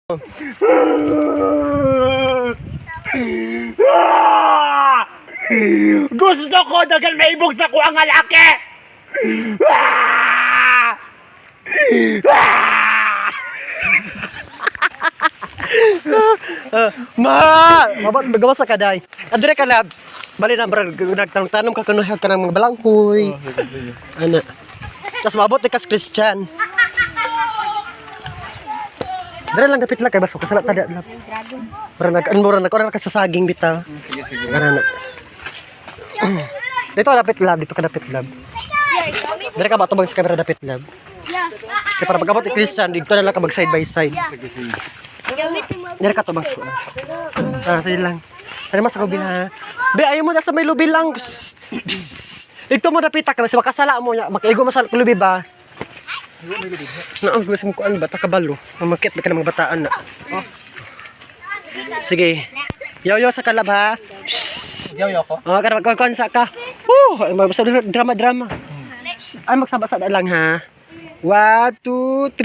Gusto ko dagan maibog sa kuang nga laki. Mabot magawa sa kaday. Adre ka lab. Bali na brad nagtanong ka kuno ka ng mga balangkoy. Ana. Tas mabot ni kas Christian. Dere lang dapit lang kay baso kasala tada lab. Para nag-anmura na ka sa saging bitaw. Ana. Dito dapit lab, dito ka dapit lab. Dere ka ba tubang sa camera dapit lab. Kaya para pag-abot ni Christian, dito na lang ka mag side by side. Dere ka tubang sa sige lang. Ano mas ako ha? Be, ayaw mo na sa may lubi lang. Ito mo napita ka, mas makasala mo niya. Makaigo mo sa lubi ba? Naang gusto mo kuan bata kabalo. Mamakit ka ng mga bataan na. Oh. Sige. Yo sa kalab ha. Yo ko. Oh, kada magkonsa ka. Ay drama. Ay magsabasa lang ha. 1 2 3